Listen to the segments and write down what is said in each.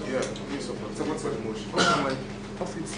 Yeah, we support. Support for the motion. Off it.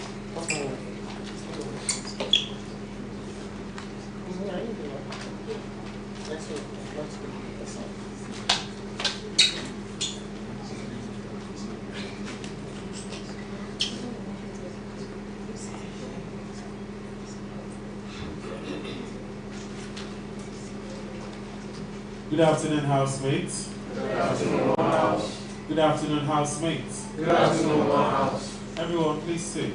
Good afternoon, housemates. Good afternoon, house. Good afternoon, housemates. Good afternoon, house. Everyone, please sit.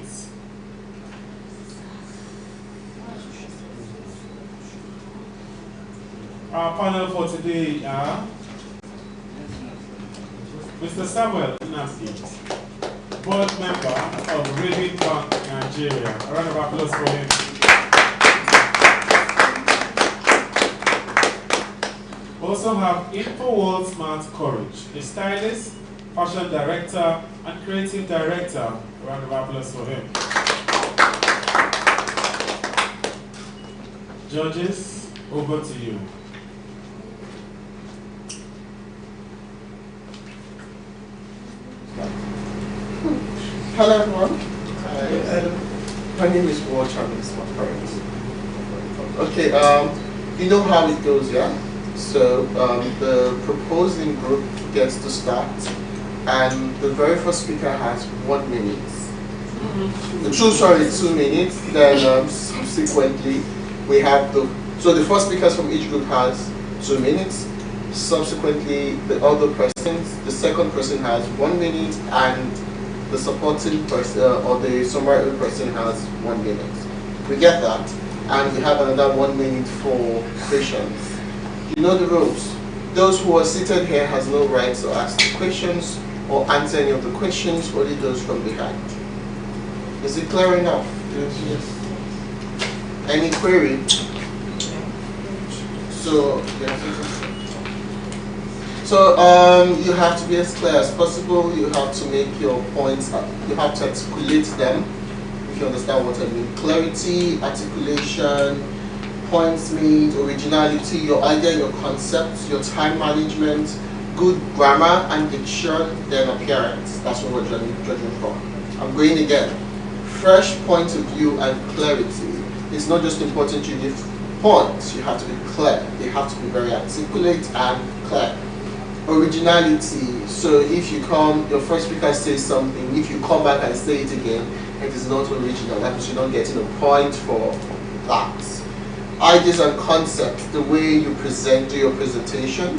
Our panel for today are Mr. Samuel Nasi, board member of Reading Bank Nigeria. A round of applause for him. We also have InfoWorld Smart Courage, a stylist, fashion director, and creative director. A round of applause for him. Judges, over to you. Hello everyone. My name is Ward Charles, my parents. Okay, you know how it goes, yeah? So the proposing group gets to start, and the very first speaker has 1 minute. The 2 minutes. Then subsequently we have the first speakers from each group has 2 minutes. Subsequently, the other persons, the second person has 1 minute, and the supporting person or the summary person has 1 minute. We get that, and we have another 1 minute for questions. You know the rules. Those who are seated here has no right to ask the questions or answer any of the questions, only those from behind. Is it clear enough? Yes. Any query? So, you have to be as clear as possible. You have to make your points, you have to articulate them, if you understand what I mean. Clarity, articulation, points made, originality, your idea, your concept, your time management, good grammar and diction, then appearance. That's what we're judging from. I'm going again. Fresh point of view and clarity. It's not just important you give points, you have to be clear. They have to be very articulate and clear. Originality. So if you come, your first speaker says something, if you come back and say it again, it is not original. That means you're not getting a point for that. Ideas and concepts, the way you do your presentation.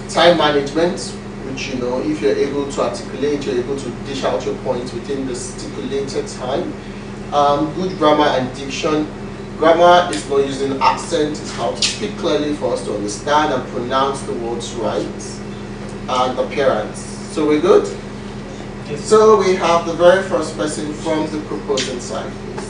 Time management, which you know, if you're able to articulate, you're able to dish out your points within the stipulated time. Good grammar and diction. Grammar is not using accent, it's how to speak clearly for us to understand and pronounce the words right. And appearance. So we're good? Yes. So we have the very first person from the proposing side, please.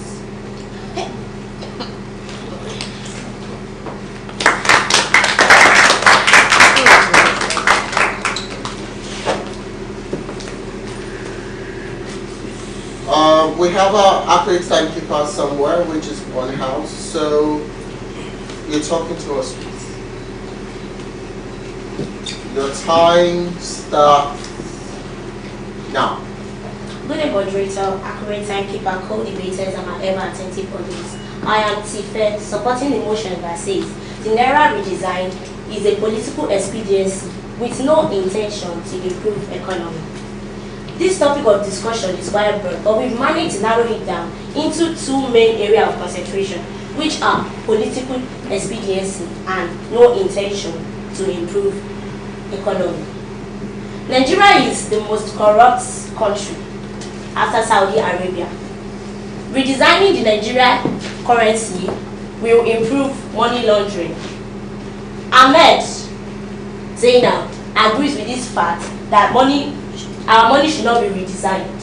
We have our accurate timekeeper somewhere, which is one house. So you're talking to us, please. Your time starts now. Good day, moderator, accurate timekeeper, co-debaters, and my ever-attentive audience. I am Tife, supporting the motion that says the Naira Redesign is a political expediency with no intention to improve economy. This topic of discussion is quite broad, but we've managed to narrow it down into 2 main areas of concentration, which are political expediency and no intention to improve economy. Nigeria is the most corrupt country after Saudi Arabia. Redesigning the Nigeria currency will improve money laundering. Ahmed Zainab agrees with this fact that our money should not be redesigned.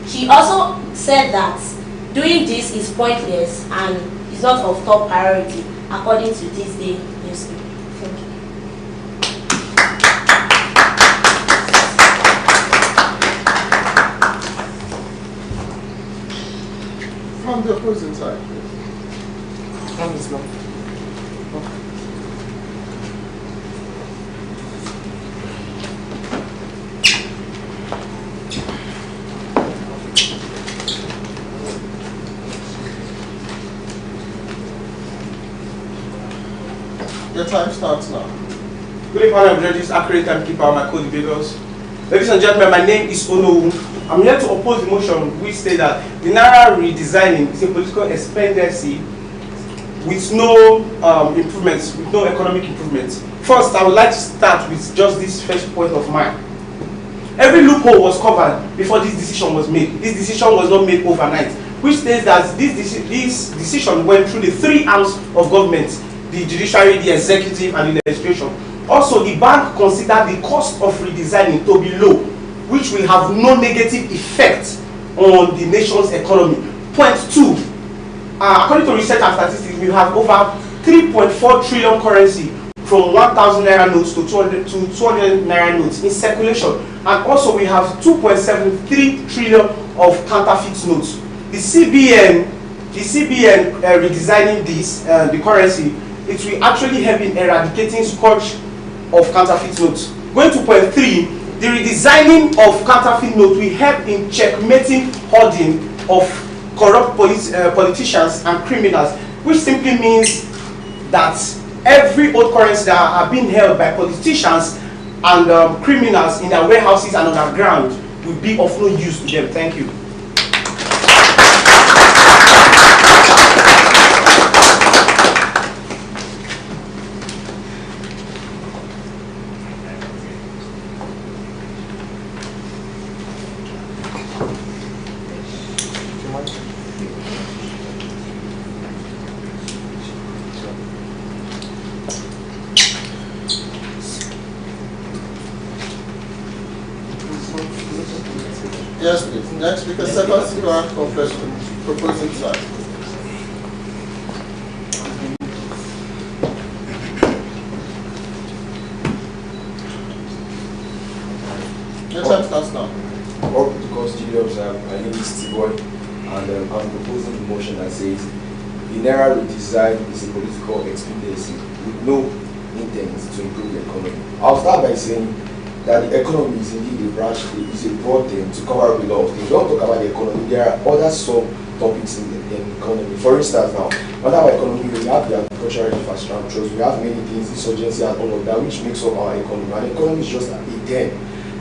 She also said that doing this is pointless and is not of top priority, according to this day newspaper. Thank you. From the opposing side, please. From this one. Your time starts now. Good evening, I'm judges, accurate timekeeper, my co-debaters. Ladies and gentlemen, my name is Ono. I'm here to oppose the motion which states that the Naira redesigning is a political expediency with no improvements, with no economic improvements. First, I would like to start with just this first point of mine. Every loophole was covered before this decision was made. This decision was not made overnight, which states that this decision went through the three arms of government: the judiciary, the executive, and the legislation. Also, the bank considered the cost of redesigning to be low, which will have no negative effect on the nation's economy. Point two, according to research and statistics, we have over 3.4 trillion currency from 1,000 naira notes to 200 naira notes in circulation, and also we have 2.73 trillion of counterfeit notes. The CBN redesigning this the currency, it will actually help in eradicating scourge of counterfeit notes. Going to point three, the redesigning of counterfeit notes will help in checkmating hoarding of corrupt politicians and criminals, which simply means that every old currency that are being held by politicians and criminals in their warehouses and underground will be of no use to them. Thank you. Yes, please. Next speaker, second speaker for proposing side. Your time starts now. Welcome to Court Studios. My name is T-Boy, and I'm proposing the motion that says the Naira redesign is a political expediency with no intent to improve the economy. I'll start by saying that the economy is indeed a branch, is a broad term to cover up a lot of things. We don't talk about the economy, there are other sub-topics in the economy. For instance now, under our economy we have the agricultural infrastructures, we have many things, insurgency and all of that, which makes up our economy. And the economy is just a term.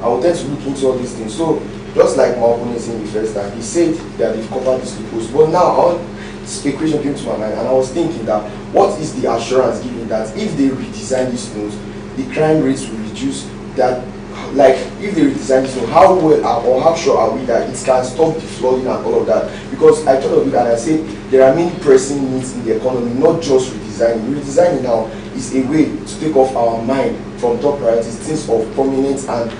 I will tend to look into all these things. So, just like my opponent in the first time, he said that they've covered this loopholes. But now, this equation came to my mind, and I was thinking that what is the assurance given that if they redesign these notes, the crime rates will reduce? That, like, if they redesign this note, how well or how sure are we that it can stop the flooding and all of that? Because I thought of it and I said there are many pressing needs in the economy, not just redesigning. Redesigning now is a way to take off our mind from top priorities, things of prominence and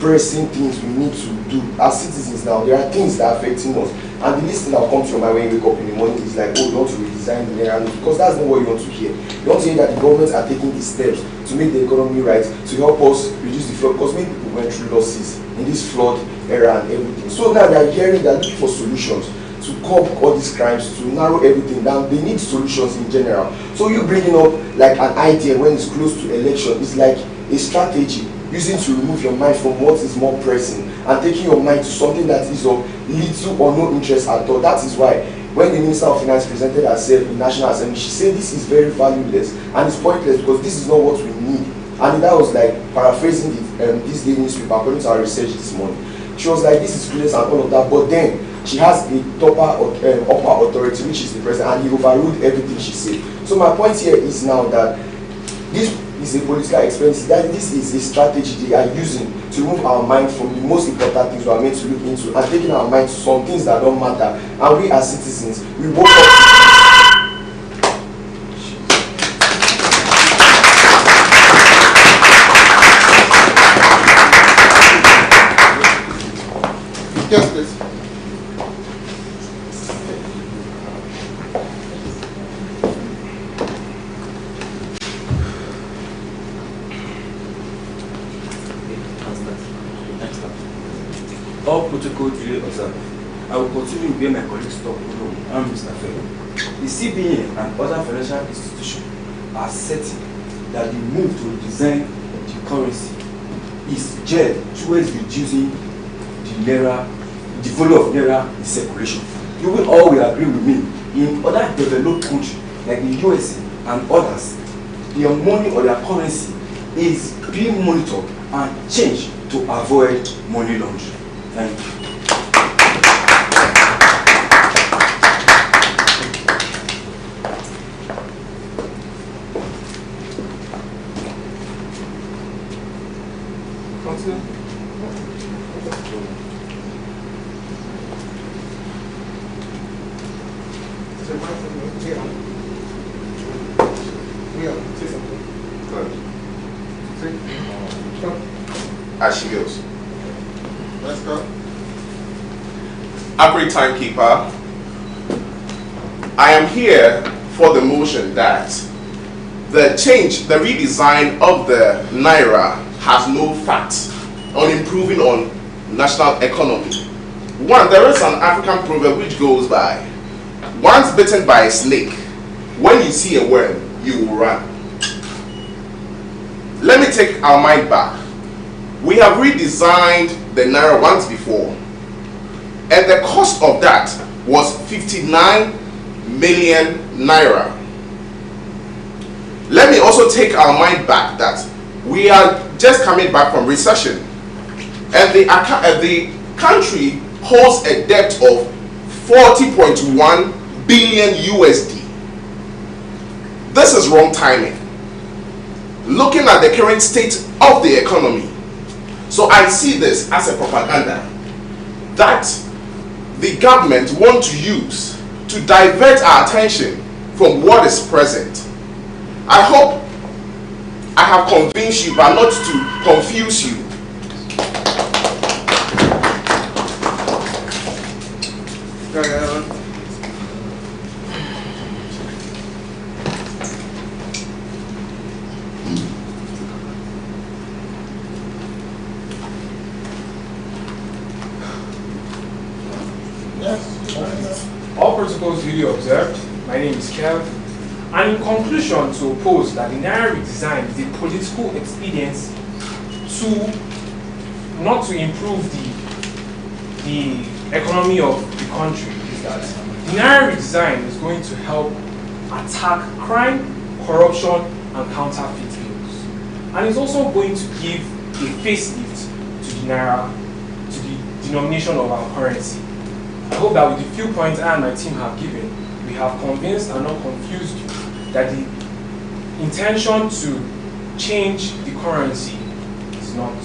pressing things we need to do as citizens. Now there are things that are affecting us, and the least thing that will come to your mind when you wake up in the morning is like, oh, you want to redesign the Naira, because that's not what you want to hear. You want to hear that the government are taking these steps to make the economy right, to help us reduce the flood, because many people went through losses in this flood era and everything. So now they are hearing, they are looking for solutions to curb all these crimes, to narrow everything down. They need solutions in general. So you bringing up like an idea when it's close to election is like a strategy using to remove your mind from what is more pressing and taking your mind to something that is of little or no interest at all. That is why when the Minister of Finance presented herself in National Assembly, she said this is very valueless and it's pointless because this is not what we need. And that was like paraphrasing this daily newspaper according to our research this morning. She was like, this is clueless and all of that, but then she has a upper authority, which is the president, and he overruled everything she said. So my point here is now that this is a political experience, that this is a strategy they are using to remove our mind from the most important things we are meant to look into and taking our mind to some things that don't matter. And we as citizens, we woke up Yes, please. All protocol duly observed. I will continue where my colleagues stop. I'm Mr. Fellow. The CBN and other financial institutions are certain that the move to redesign the currency is geared towards reducing the Naira, the volume of Naira in circulation. You will all agree with me. In other developed countries like the USA and others, their money or their currency is being monitored and changed to avoid money laundering. Thank you. As she goes. Let's go. Accurate timekeeper, I am here for the motion that the change, the redesign of the Naira has no facts on improving on national economy. One, there is an African proverb which goes by, once bitten by a snake, when you see a worm, you will run. Let me take our mind back. We have redesigned the Naira once before, and the cost of that was 59 million Naira. Let me also take our mind back that we are just coming back from recession, and the country holds a debt of 40.1 billion USD. This is wrong timing, looking at the current state of the economy. So I see this as a propaganda that the government want to use to divert our attention from what is present. I hope I have convinced you, but not to confuse you. All protocols duly observed. My name is Kev. And in conclusion, to oppose that the Naira redesign is a political expediency not to improve the economy of the country, is that the Naira redesign is going to help attack crime, corruption, and counterfeit bills. And it's also going to give a facelift to the Naira, to the denomination of our currency. I hope that with the few points I and my team have given, we have convinced and not confused you that the intention to change the currency is not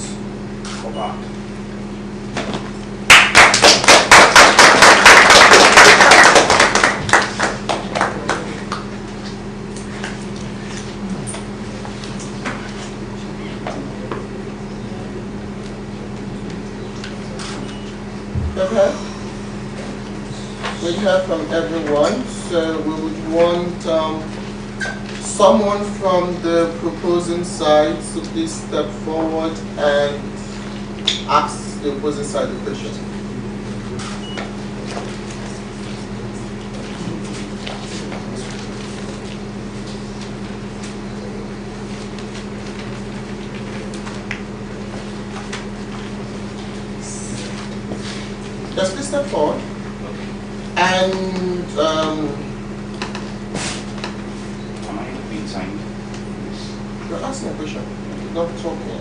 for bad. Okay. We heard from everyone, so we would want someone from the proposing side to please step forward and ask the opposing side the question. Yes, please step forward. And am I being signed? you're asking a question, you're not talking.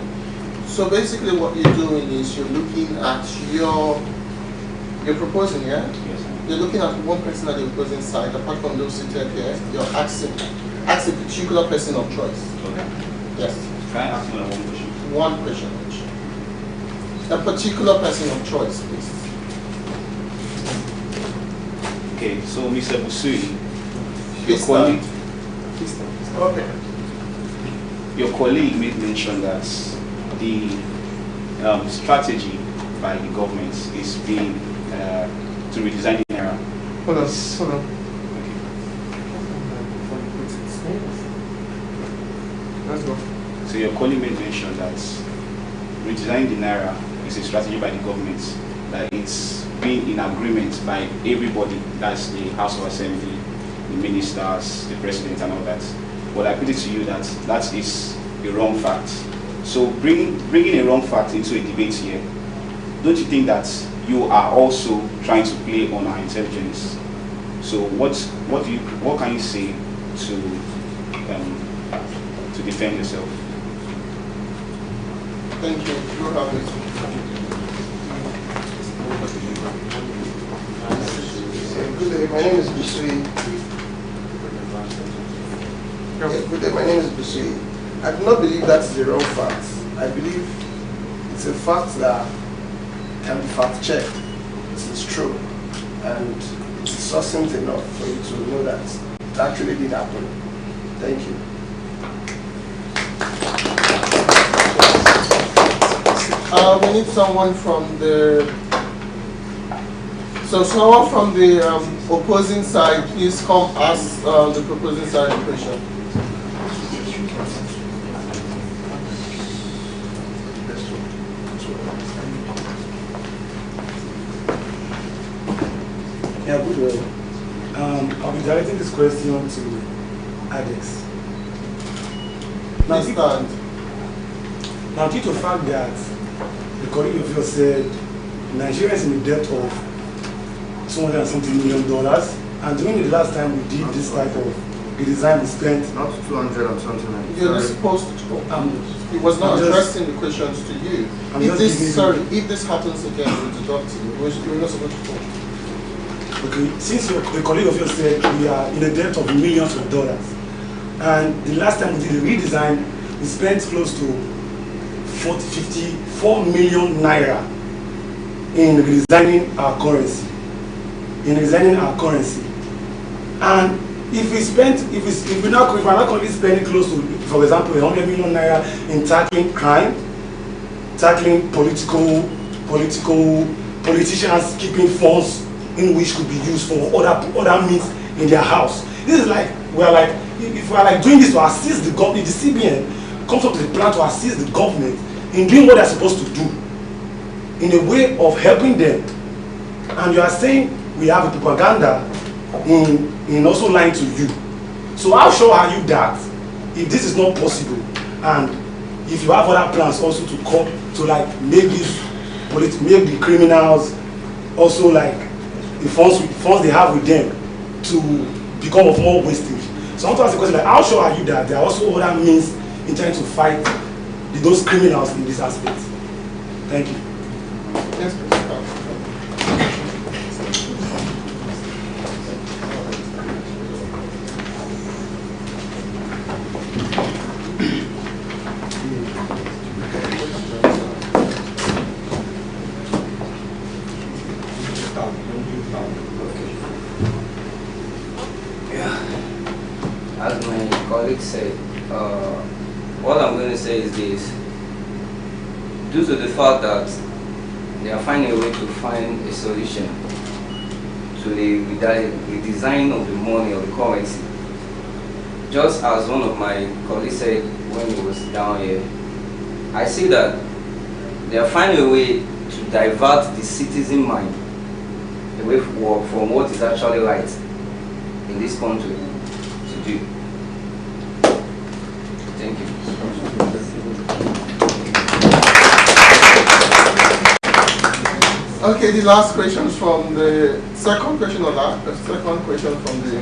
So basically what you're doing is you're looking at you're proposing, yeah? Yes, sir. You're looking at one person at the opposing side, apart from those seated here, you're asking a particular person of choice. Okay. Yes. Can I ask more than one question? One question each. A particular person of choice, please. Okay, so Mr. Busui, your Please colleague, Okay. your colleague made mention that the strategy by the government is being to redesign the Naira. Hold on. Okay. Let's go. So your colleague made mention that redesigning the Naira is a strategy by the government, that it's being in agreement by everybody, that's the House of Assembly, the ministers, the president and all that. But I put it to you that that is a wrong fact. So bringing a wrong fact into a debate here, don't you think that you are also trying to play on our intelligence? So what can you say to defend yourself. Thank you. You have it. Good day, my name is Busui. Good day, my name is Busui. I do not believe that is a wrong fact. I believe it's a fact that can be fact-checked. It is true. And it's succinct enough for you to know that it actually did happen. Thank you. We need someone from the opposing side. Please come ask the proposing side a question. Yeah, good way. I'll be directing this question to Adex. Now, due to the fact that the colleague of yours said Nigeria is in the debt of $200 and something million, and during the last time we did this type of redesign, we spent not 200 or something like that. You're not supposed to. It was not addressing the questions to you. If this happens again, we'll deduct you. You're not supposed to talk. Okay, since the colleague of yours said we are in a debt of millions of dollars, and the last time we did a redesign, we spent close to 54 million naira in redesigning our currency. And if we're not currently spending close to, for example, 100 million naira in tackling crime, tackling politicians keeping funds in which could be used for other means in their house. This is like, if we are like doing this to assist the government, the CBN comes up with a plan to assist the government in doing what they're supposed to do, in a way of helping them. And you are saying we have a propaganda in also lying to you. So how sure are you that if this is not possible, and if you have other plans also to come to like make the criminals also like the funds they have with them to become of more wastage? So I want to ask the question, like, how sure are you that there are also other means in trying to fight those criminals in this aspect? Thank you. Yes, please. As my colleague said, what I'm going to say is this. Due to the fact that they are finding a way to find a solution to the redesign of the money or the currency, just as one of my colleagues said when he was down here, I see that they are finding a way to divert the citizen mind away from what is actually right in this country to do. Thank you. Okay, the last question from the second question from the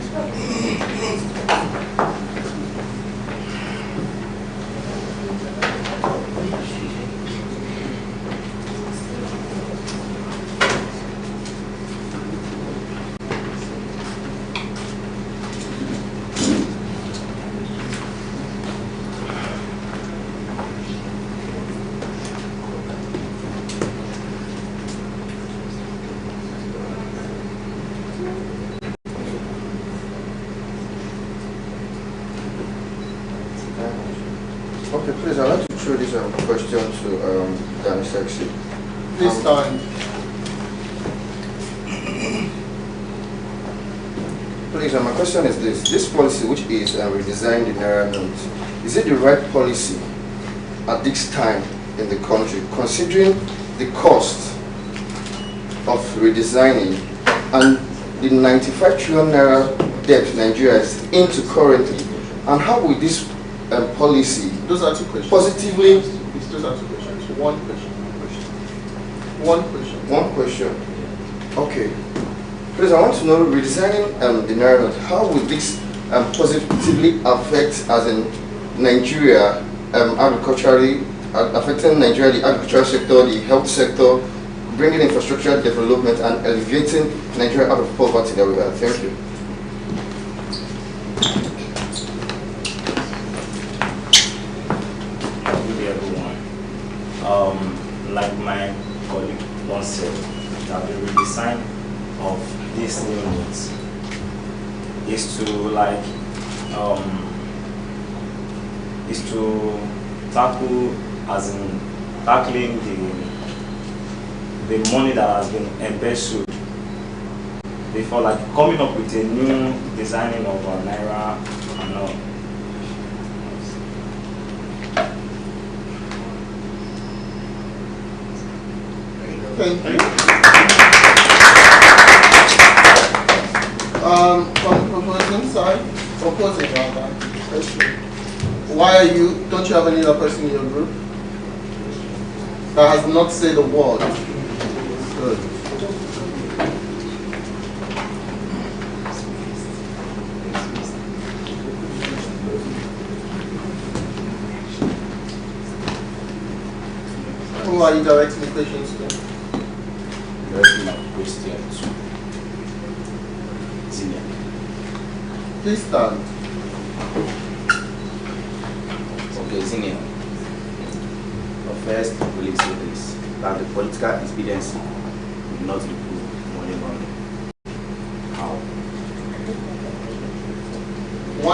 Okay, please, I'd like to throw this question to Danny Sexy. Please stand. Please, my question is this. This policy, which is redesign the Naira note, is it the right policy at this time in the country, considering the cost of redesigning and the 95 trillion Naira debt Nigeria is into currently, and how will this policy Those are two questions. positively... Those are two questions. One question. One question. Okay. Please, I want to know, redesigning the Naira note, how will this positively affect, as in Nigeria affecting Nigeria, the agricultural sector, the health sector, bringing infrastructure development, and elevating Nigeria out of poverty that we are. Thank you. Good day, everyone. Like my colleague once said, that the redesign of these new needs is to tackle, as in tackling the money that has been embezzled. Therefore, like coming up with a new designing of Naira and all. Thank you. From proposing side, proposing rather, why don't you have any other person in your group that has not said a word? Good. Who are you directing the questions to? Directing my question to Zinia. Please stand. Okay, Zinia. First, will say this, that the political expediency will not improve money laundering. How?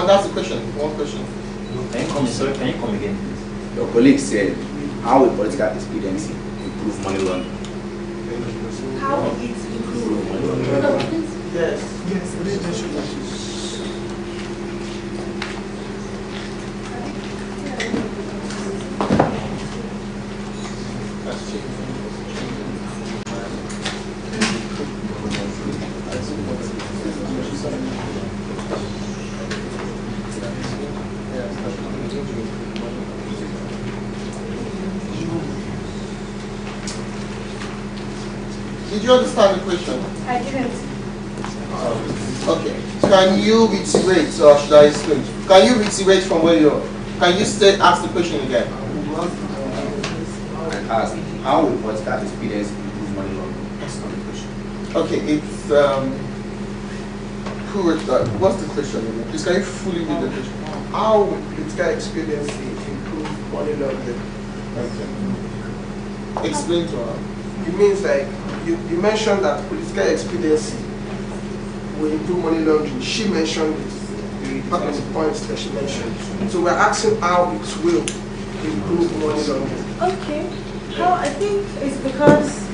That's the question. One question. Can you come again, please? Your colleague said, how will political expediency improve money laundering? How will it improve money laundering? Yes. Did you understand the question? I didn't. Okay. Can you reiterate, or should I explain? Can you reiterate from where you are? Can you ask the question again? I asked, how will political expediency improve money laundering? That's not the question. Okay, it's what's the question again? Please, can you fully read the question? How will political expediency improve money laundering? Okay. Explain to her. It means like you mentioned that political expediency will improve money laundering. She mentioned it. Part of the points that she mentioned. So we're asking how it will improve money laundering. Okay. How I think it's because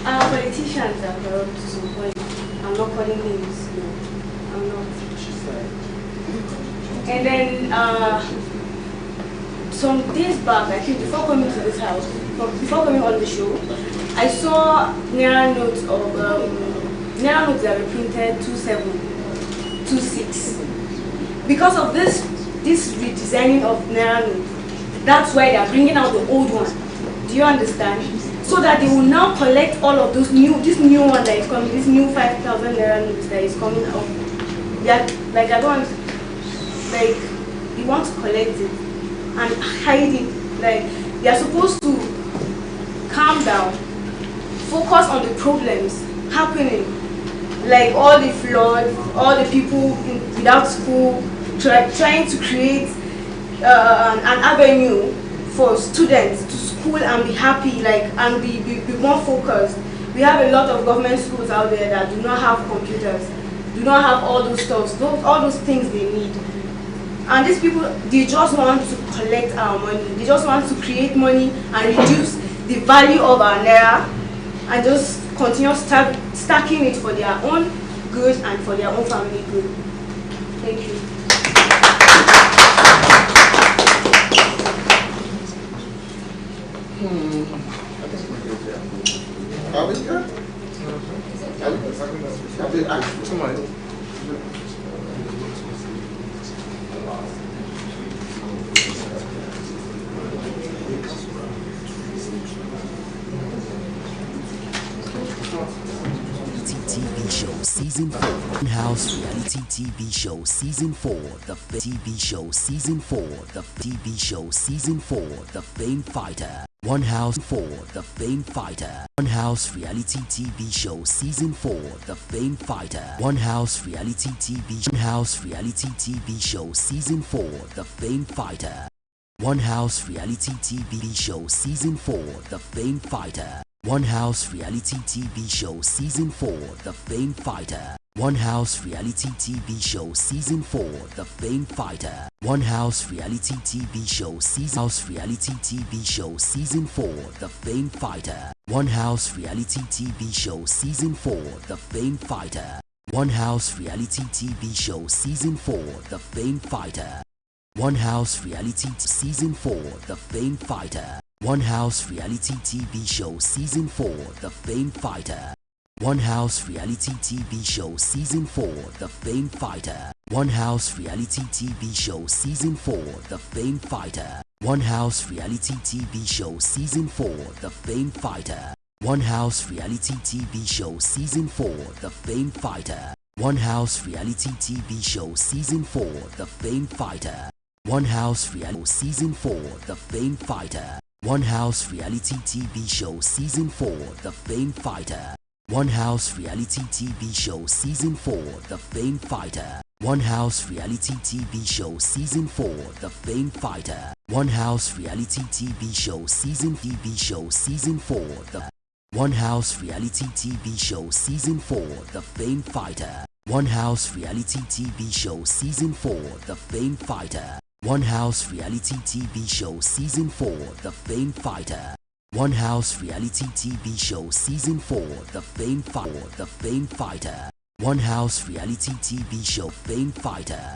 our politicians are corrupt to some point. I'm not calling names. No, I'm not. And then some days back, I think before coming to this house, before coming on the show, I saw Naira notes that were printed 2726. Because of this redesigning of Naira notes, that's why they are bringing out the old one. Do you understand? So that they will now collect all of this new one that is coming, this new 5,000 Naira notes that is coming out. They want to collect it and hide it. Like they are supposed to calm down, focus on the problems happening, like all the flood, all the people without school, trying to create an avenue for students to school and be happy, and be more focused. We have a lot of government schools out there that do not have computers, do not have all those stuff, all those things they need. And these people, they just want to collect our money. They just want to create money and reduce the value of our Naira and just continue stacking it for their own good and for their own family good. Thank you. Are we good? TV. TV show season 4. One House reality TV show season 4. The TV show season 4. The TV show season 4. The Fame Fighter. One House 4. The Fame Fighter. One House reality TV show season 4. The Fame Fighter. One House reality TV. One House reality TV show season 4. The Fame Fighter. One House reality TV show season 4. The Fame Fighter. One House reality TV show season 4. The Fame Fighter. One House reality TV show season 4. The Fame Fighter. One House reality TV show season House reality TV show season 4. The Fame Fighter. One House reality TV show season 4. The Fame Fighter. One House reality TV show season 4. The Fame Fighter. One House reality season 4. The Fame Fighter. One House reality TV show season 4. The Fame Fighter. One House reality TV show season 4. The Fame Fighter. One House reality TV show season 4. The Fame Fighter. One House reality TV show season 4. The Fame Fighter. One House reality TV show season 4. The Fame Fighter. One House reality TV show season 4. The Fame Fighter. One House reality season 4. The Fame Fighter. One House reality TV show season 4. The Fame Fighter. One House reality TV show season 4. The Fame Fighter. One House reality TV show season 4. The Fame Fighter. One House reality TV show season 4. The One House reality TV show season 4. The Fame Fighter. One House reality TV show season 4. The Fame Fighter. One House reality TV show season 4. The Fame Fighter. One House reality TV show season 4. The Fame Fighter. The Fame Fighter. One House reality TV show Fame Fighter.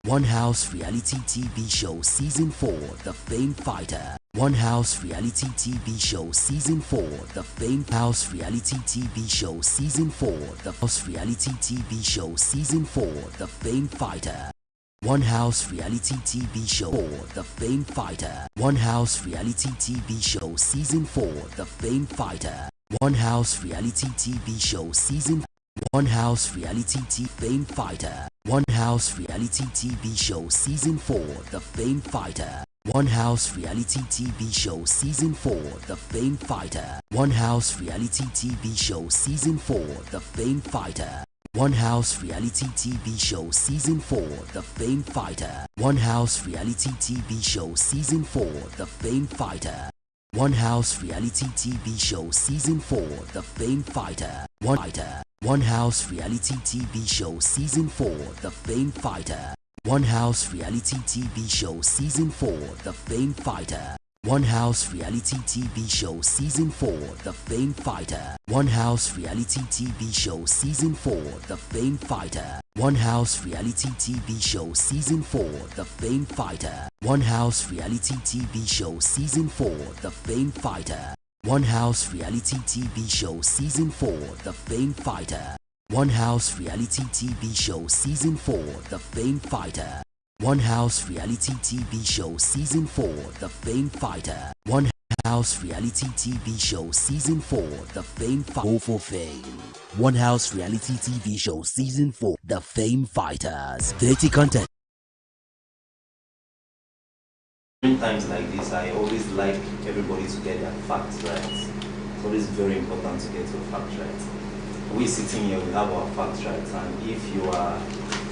One House reality TV show season 4. The Fame Fighter. One House reality TV show season 4. The Fame House reality TV show season 4. The House reality TV show season 4. The Fame Fighter. One House reality TV show 4. The Fame Fighter. One House reality TV show season 4. The Fame Fighter. One House reality TV show season. One House reality Fame Fighter. One House reality TV show season 4. The Fame Fighter. One House reality TV show season 4. The Fame Fighter. One House reality TV show season 4. The Fame Fighter. One House reality TV show season 4. The Fame Fighter. One House reality TV show season 4. The Fame Fighter. One House reality TV show season 4. The Fame Fighter. One Fighter. One House reality TV show season 4. The Fame Fighter. One House reality TV show season 4. The Fame Fighter. One House reality TV show season 4. The Fame Fighter. One House reality TV show season 4. The Fame Fighter. One House reality TV show season 4. The Fame Fighter. One House reality TV show season 4. The Fame Fighter. One House reality TV show season 4. The Fame Fighter. One House reality TV show season 4. The Fame Fighter. One House reality TV show season 4. The Fame Fighter. One House reality TV show season 4. The Fame Fighter. Go for fame. One House reality TV show season 4. The Fame Fighters. Dirty content. In times like this, I always like everybody to get their facts right. It's always very important to get your facts right. We sitting here, we have our facts right, and if you are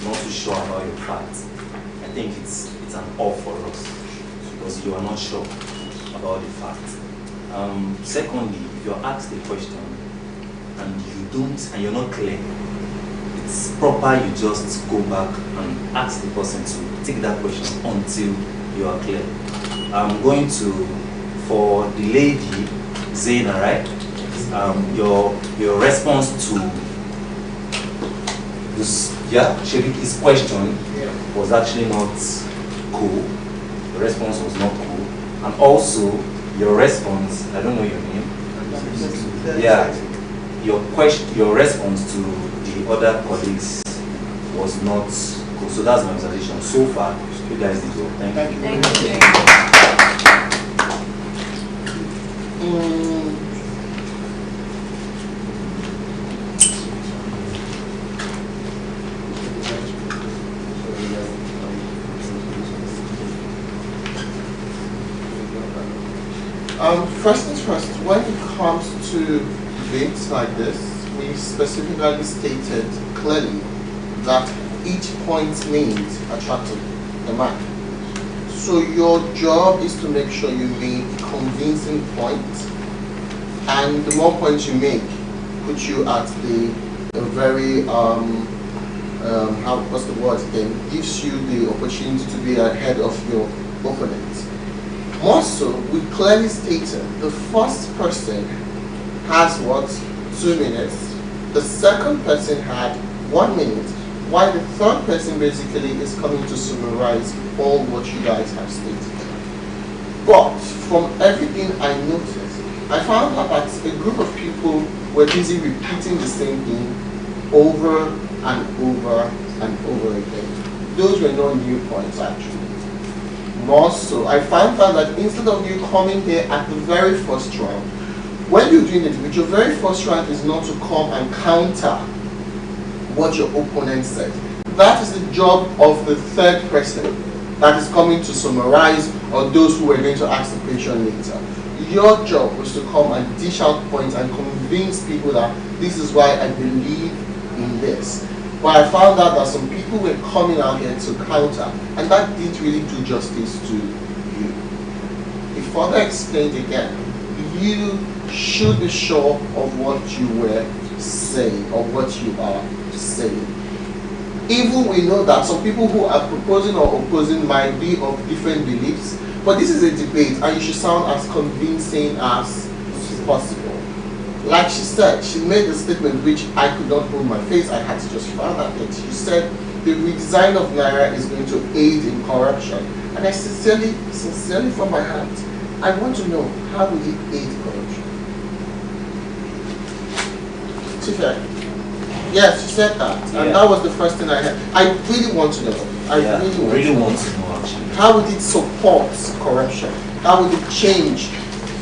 not too sure about your facts, I think it's an off for us because you are not sure about the facts. Secondly, if you're asked a question and you're not clear, it's proper you just go back and ask the person to take that question until you are clear. I'm going to, for the lady, Zaina, right? Your response to this, Sheriki's question was actually not cool. The response was not cool. And also, your response, I don't know your name. Yeah, your response to the other colleagues was not cool. So that's my observation. So far, you guys did well. Thank you. First things first, when it comes to bids like this, we specifically stated clearly that each point means attractive the mark. So your job is to make sure you make convincing points, and the more points you make, put you at the very what's the word again? Gives you the opportunity to be ahead of your opponent. More so, we clearly stated the first person has what? 2 minutes. The second person had 1 minute. While the third person basically is coming to summarize all what you guys have stated. But from everything I noticed, I found out that a group of people were busy repeating the same thing over and over and over again. Those were not new points actually. More so, I found out that instead of you coming here at the very first round, when you're doing it, with your very first round is not to come and counter what your opponent said. That is the job of the third person that is coming to summarize, or those who are going to ask the question later. Your job was to come and dish out points and convince people that this is why I believe in this. But I found out that some people were coming out here to counter, and that didn't really do justice to you. If further explained again, you should be sure of what you were saying or what you are saying. Even we know that some people who are proposing or opposing might be of different beliefs, but this is a debate and you should sound as convincing as possible. Like she said, she made a statement which I could not hold my face, I had to just file that it. She said the redesign of Naira is going to aid in corruption. And I sincerely from my heart, I want to know, how will it aid corruption? Tifa, yes, she said that, and that was the first thing I heard. I really want to know. I really want to know actually. How would it support corruption? How would it change?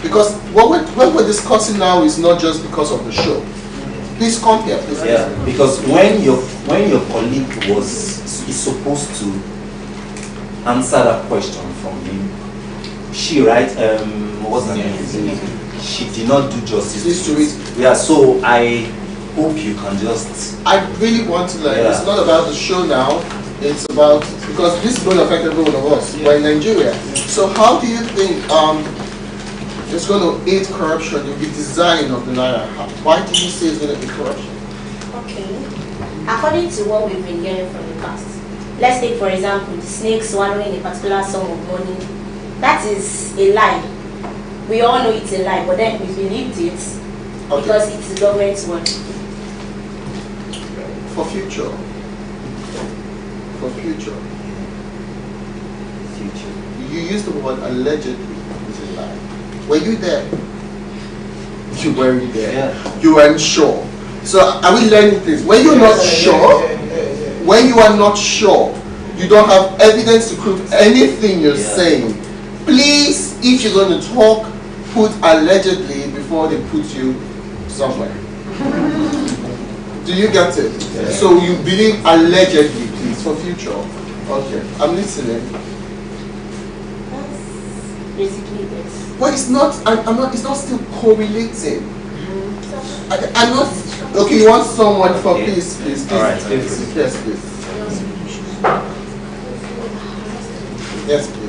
Because what we're discussing now is not just because of the show. Please come here, please. Yeah, because when your colleague is supposed to answer that question from him, she what's her name? She did not do justice to it. Yeah, so I hope you can just. I really want to learn. Yeah. It's not about the show now. It's about, because this is going to affect every one of us. We're in Nigeria. So how do you think it's going to aid corruption, the redesign of the Naira? Why did you say it's going to aid corruption? Okay. According to what we've been hearing from the past, let's take for example the snake swallowing a particular sum of money. That is a lie. We all know it's a lie, but then we believed it because it's the government's word. For future. You use the word allegedly. Were you there? You weren't there. Yeah. You weren't sure. So are we learning things? When you're not sure, when you are not sure, you don't have evidence to prove anything you're saying. Please, if you're going to talk, put allegedly before they put you somewhere. Do you get it? Yeah. So you believe allegedly, please, for future. Okay, I'm listening. That's basically this. But it's not. It's not still correlating. I'm not. Okay, you want someone for please. All right. Yes, please. Yes, please.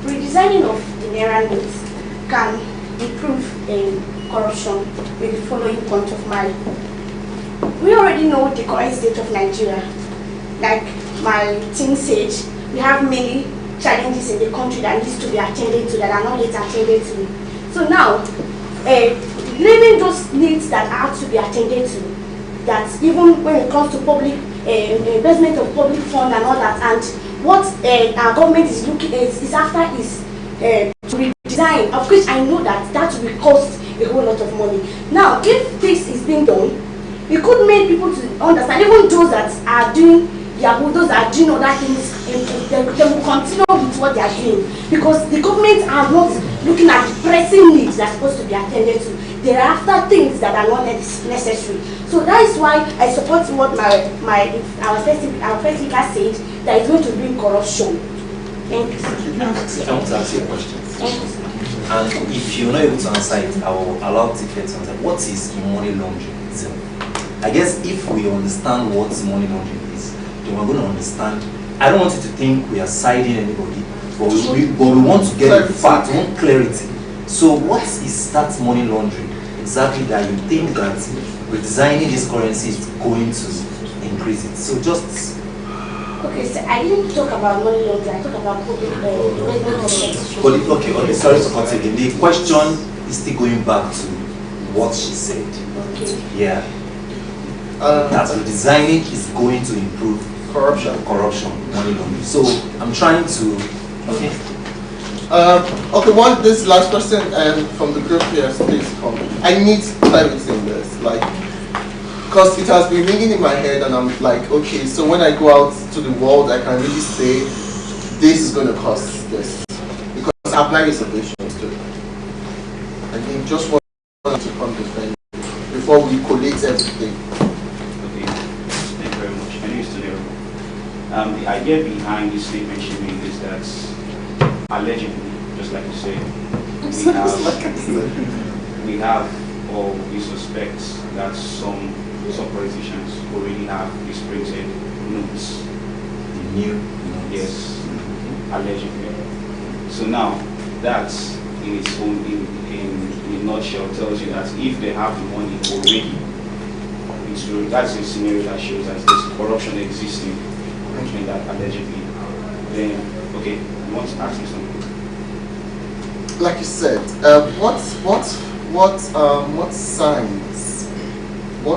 Redesigning of the Naira notes can improve corruption with the following point of mind. We already know the current state of Nigeria. Like my team said, we have many challenges in the country that needs to be attended to, that are not yet attended to. So now, naming those needs that are to be attended to, that even when it comes to public investment of public fund and all that, and what our government is looking is after is to redesign, of which I know that will cost a whole lot of money. Now, if this is being done, it could make people to understand, even those that are doing Yahoo, those that are doing other things they will continue with what they are doing, because the government are not looking at the pressing needs that are supposed to be attended to. They are after things that are not necessary. So that is why I support what our first speaker said, that is going to bring corruption. Thank you. I want to ask you a question. Thank you. And if you're not able to answer it, I will allow Tiffany to answer. What is money laundering? I guess if we understand what money laundering is, then we're going to understand. I don't want you to think we are siding anybody, but we want to get the fact, we want clarity. So what is that money laundering exactly that you think that redesigning this currency is going to increase it? So just... Okay, so I didn't talk about money laundering, I talked about okay, sorry to cut again. The question is still going back to what she said. Okay. Yeah. That redesigning is going to improve corruption, money laundering. So I'm trying to. Okay. Okay. This last question from the group here, please come. I need clarity in this, because it has been ringing in my head, and I'm like, okay, so when I go out to the world, I can really say this is going to cost this, because I have my reservations too. I think just want to come defend before we collate everything. Thank you very much. My name is Naira. The idea behind this statement she made is that allegedly, just like you said, we have or we suspect that some politicians already have these printed notes. The new notes. Yes, allegedly. So now that in its own in a nutshell tells you that if they have the money already, that's a scenario that shows that there's corruption existing in that allegedly. Then, okay, you want to ask me something? Like you said, what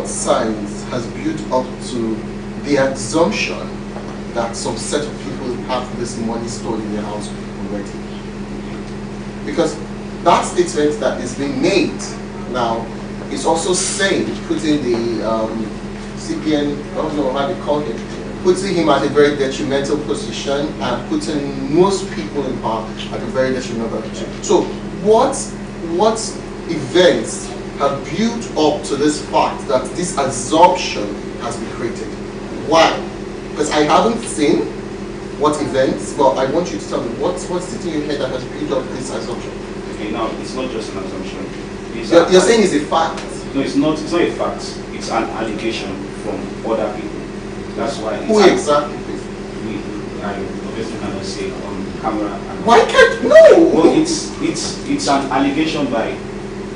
science has built up to the assumption that some set of people have this money stored in their house already? Because that statement that is being made now is also saying, putting the CPN, I don't know how they call him, putting him at a very detrimental position and putting most people in power at a very detrimental position. So what events have built up to this fact that this assumption has been created? Why? Because I haven't seen what events, but I want you to tell me what's sitting in your head that has built up this assumption. Okay, now it's not just an assumption. You're saying it's a fact? No, it's not a fact. It's an allegation from other people. That's why. Who exactly? I obviously cannot say on camera. Why can't? No. Well, it's an allegation by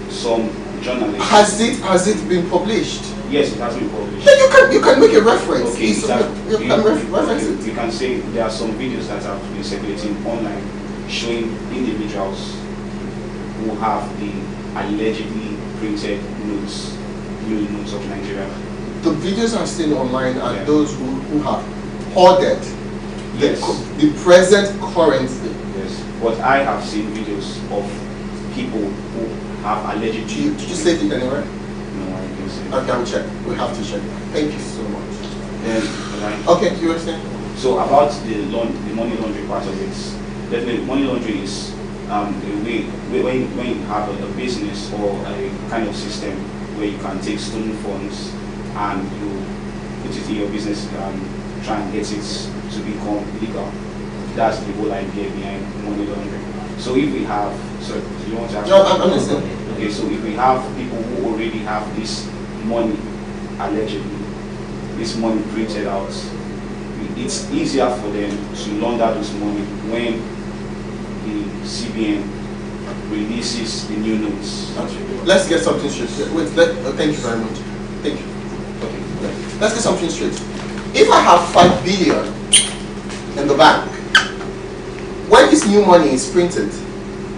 some journalists. Has it been published? Yes, it has been published. Then you can make a reference. Okay, reference it. You can say there are some videos that have been circulating online showing individuals who have the allegedly printed notes, new notes of Nigeria. The videos I've seen online are those who have hoarded the present currency. Yes, but I have seen videos of people who have allegedly. Did you save it anywhere? No, I didn't save it. Okay, I'll check. We have to check. Thank you so much. Okay, you were saying? So about the money laundering part of it, definitely money laundering is a way when you have a business or a kind of system where you can take stolen funds and you put it in your business and try and get it to become legal. That's the whole idea behind money laundering. So if we have, so do you want to ask? No, I'm listening. Okay, so if we have people who already have this money, allegedly, this money printed out, it's easier for them to launder this money when the CBN releases the new notes. Let's get something straight. Wait, thank you very much. Thank you. Okay, let's get something straight. If I have 5 billion in the bank, when this new money is printed,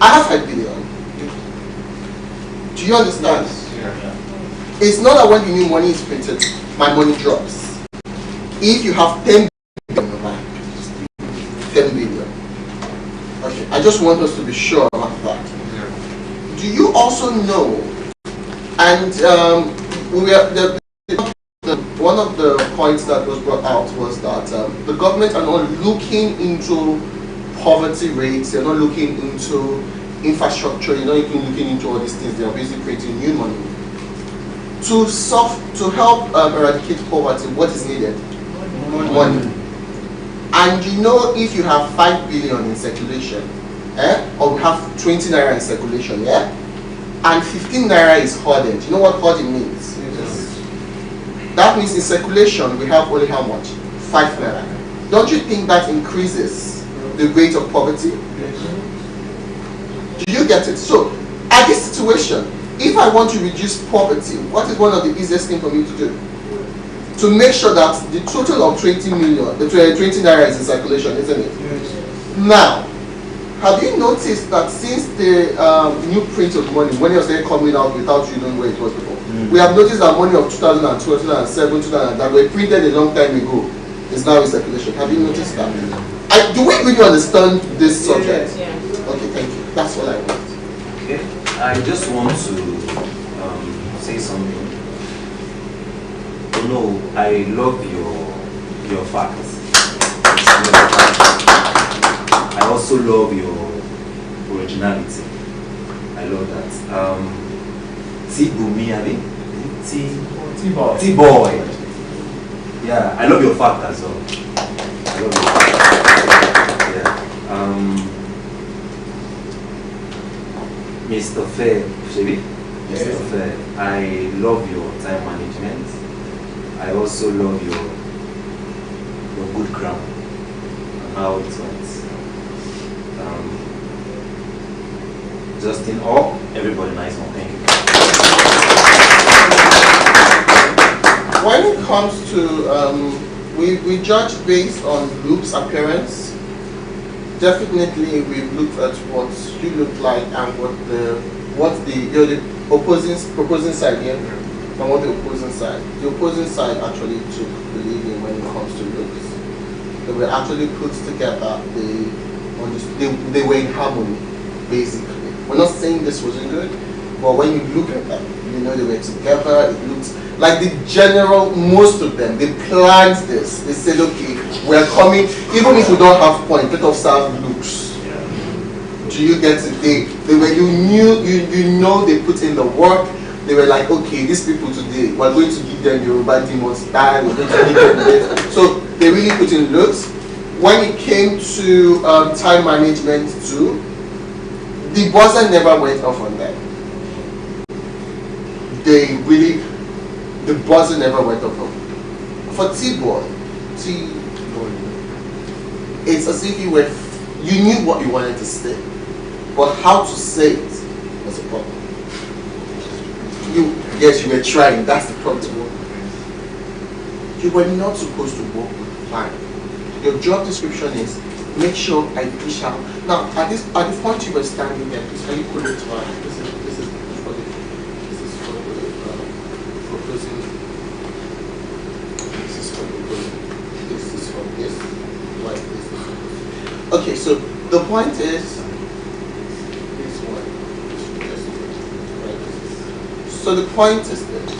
I have 5 billion. Do you understand? Yeah. It's not that when the new money is printed, my money drops. If you have 10 billion in the bank, 10 billion. Okay, I just want us to be sure about that. Yeah. Do you also know, and one of the point that was brought out was that the government are not looking into poverty rates, they're not looking into infrastructure, they're not looking into all these things, they are basically creating new money. To help eradicate poverty, what is needed? Money. And you know, if you have 5 billion in circulation, or we have 20 naira in circulation, and 15 naira is hoarded, you know what hoarding means? Yes. That means in circulation we have only how much? 5 naira. Don't you think that increases the rate of poverty? Yes. Do you get it? So, at this situation, if I want to reduce poverty, what is one of the easiest things for me to do? To make sure that the total of 20 million, the 20 naira is in circulation, isn't it? Yes. Now, have you noticed that since the new print of money was then coming out without you knowing where it was before, we have noticed that money of 2012, 2007, 2000 that were printed a long time ago is now in circulation. Have you noticed that? Do we really understand this subject? Yeah. Okay, thank you. That's what I want. Okay, I just want to say something. No, I love your facts. I also love your originality. I love that. T-Bumi, I mean? T-Boy. T-Boy. Yeah, I love your fact as well. I love your fact. Yeah. Mr. Fair, Shebi? Mr. Fair, I love your time management. I also love your good crown and how it went. Just in all, everybody nice one. Thank you. When it comes to we judge based on looks, appearance. Definitely, we've looked at what you look like and what the opposing side here. And what the opposing side. The opposing side actually took the leading when it comes to looks. They were actually put together, they were in harmony, basically. We're not saying this wasn't good, but when you look at them, you know they were together, it looks like the general, most of them, they planned this. They said, okay, we're coming, even if we don't have point, let us have looks. Do you get it? You know they put in the work. They were like, okay, these people today, we're going to give them Yoruba demon style, we're going to give them this. So they really put in looks. When it came to time management too, the buzzer never went off on them. The buzzer never went off on them. For T-Boy, it's as if you knew what you wanted to say, but how to say it was a problem. Yes, you were trying, that's the problem. You were not supposed to work with a client. Your job description is make sure I dish out. Now, at the point you were standing there, please, can you put it to us? This is for the proposing. This is for the this is for this. Like this. Okay, so the point is this one. So the point is this.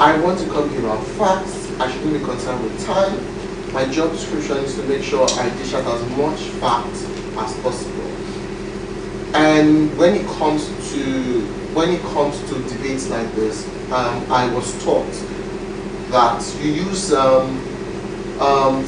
I want to come here on facts. I shouldn't be concerned with time. My job description is to make sure I dish out as much fact as possible. And when it comes to debates like this, I was taught that you use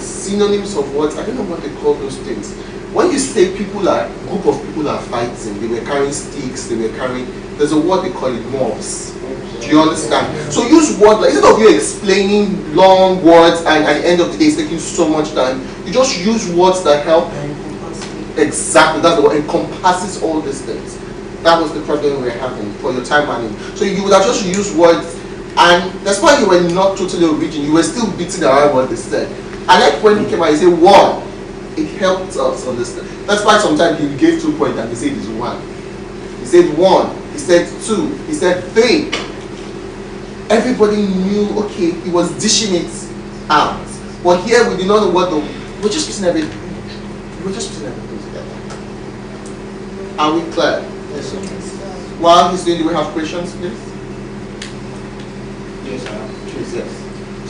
synonyms of what, I don't know what they call those things. When you say group of people are fighting, they were carrying sticks, there's a word they call it mobs. Do you understand? So use words like, instead of you explaining long words and at the end of the day it's taking so much time, you just use words that help. Exactly, that's the word, encompasses all these things. That was the problem we were having for your time management. So you would have just used words, and that's why you were not totally original, you were still beating around what they said. I like when he came out, he said one. It helped us understand. That's why sometimes he gave 2 points and he said it's 1. He said 1, he said 2, he said 3. Everybody knew, okay, he was dishing it out. But here we did not know what we're just putting everything. We're just putting everything together. Are we clear? Yes, sir. While he's doing, do we have questions, please? Yes, sir. Please, yes.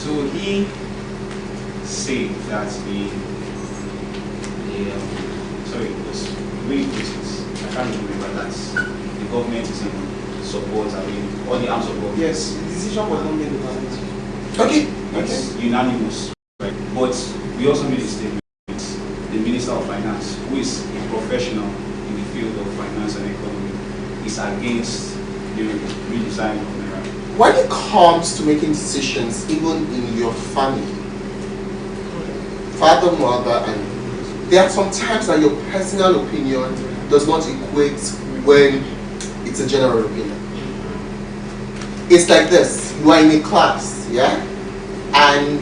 So he said that sorry, it was way places. I can't remember that the government is in support. I mean, all the arms of government. Yes, the decision was not made unanimously. Okay, it's unanimous, right? But we also made a statement. The Minister of Finance, who is a professional in the field of finance and economy, is against the redesign of Naira. When it comes to making decisions, even in your family, father, mother, and there are some times that your personal opinion does not equate when it's a general opinion. It's like this: you are in a class, yeah, and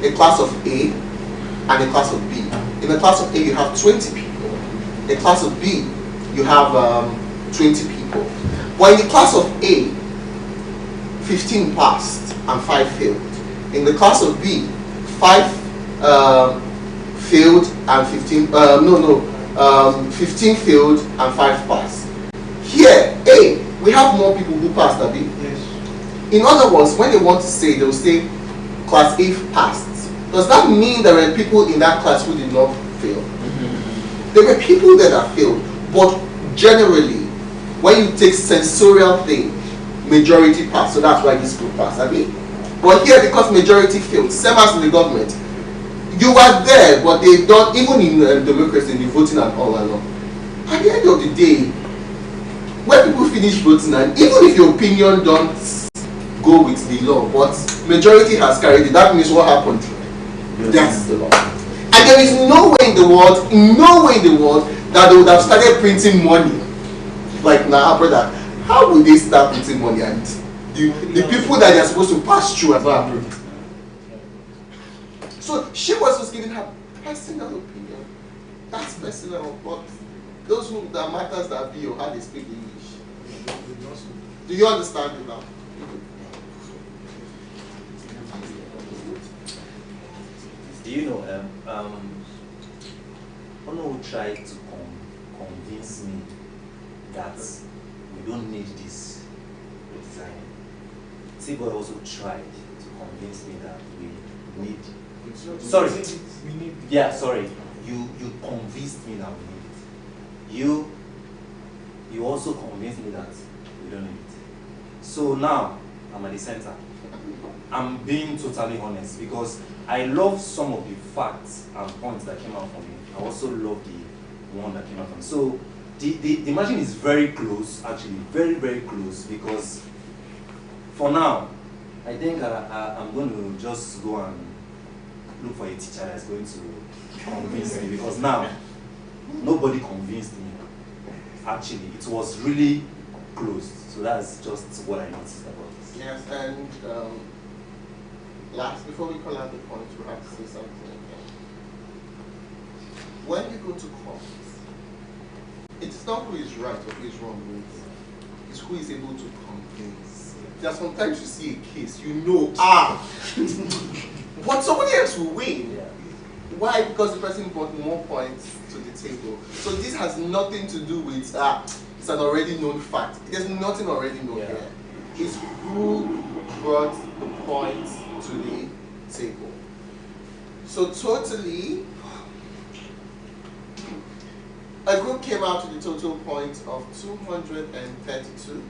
a class of A and a class of B. In the class of A, you have 20 people. In the class of B, you have 20 people. But in the class of A, 15 passed and 5 failed. In the class of B, 5 failed and 15, 15 failed and 5 passed. Here, A, we have more people who passed than B. Yes. In other words, when they want to say, they will say class A passed. Does that mean there were people in that class who did not fail? There were people there that failed, but generally, when you take sensorial thing, majority passed. So that's why this group passed. I mean, but here, because majority failed, same as in the government, you were there, but they don't, even in democracy, in the voting and all along. At the end of the day, when people finish voting, and even if your opinion don't go with the law, but majority has carried it, that means what happened? That's the law. And there is no way in the world, that they would have started printing money. Like now, brother, how would they start printing money and the people that they're supposed to pass through as well approved? So she was just giving her personal opinion. That's personal, but those who that matters that be or how they speak English. Do you understand it now? Do you know, Ono tried to convince me that we don't need this redesign. T-Boy also tried to convince me that we need. Sorry. Yeah, sorry. You convinced me that we need it. You also convinced me that we don't need it. So now I'm at the center. I'm being totally honest because I love some of the facts and points that came out from him. I also love the one that came out from him. So the margin is very close, actually, very, very close, because for now, I think I'm going to just go and look for a teacher that's going to convince me, because now, nobody convinced me. Actually, it was really close. So that's just what I noticed about this. Yes, and last, before we call out the point, we have to say something again. When you go to court, it's not who is right or who is wrong, it's who is able to convince. There are sometimes you see a case, you know, but somebody else will win. Yeah. Why? Because the person brought more points to the table. So this has nothing to do with, it's an already known fact. There's nothing already known here. It's who brought the points to the table. So totally, a group came out with a total point of 232,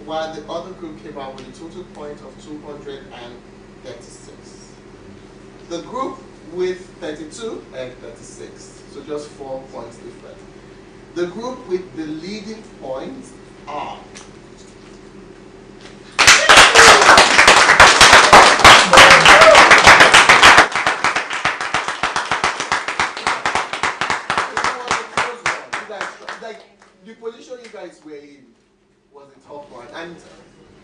while the other group came out with a total point of 236. The group with 32 and 36, so just 4 points different. The group with the leading points are the position you guys were in was a tough one, and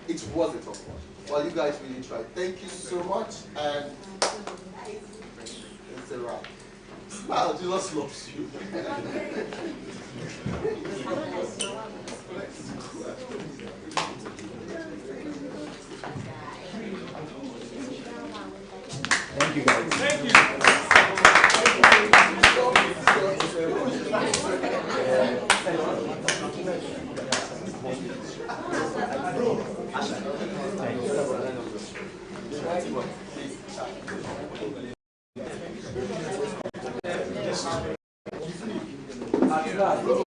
it was a tough one. Well, you guys really tried. Thank you so much, and it's a wrap. Smile, Jesus loves you. Thank you, guys. Thank you. Thank you. At last,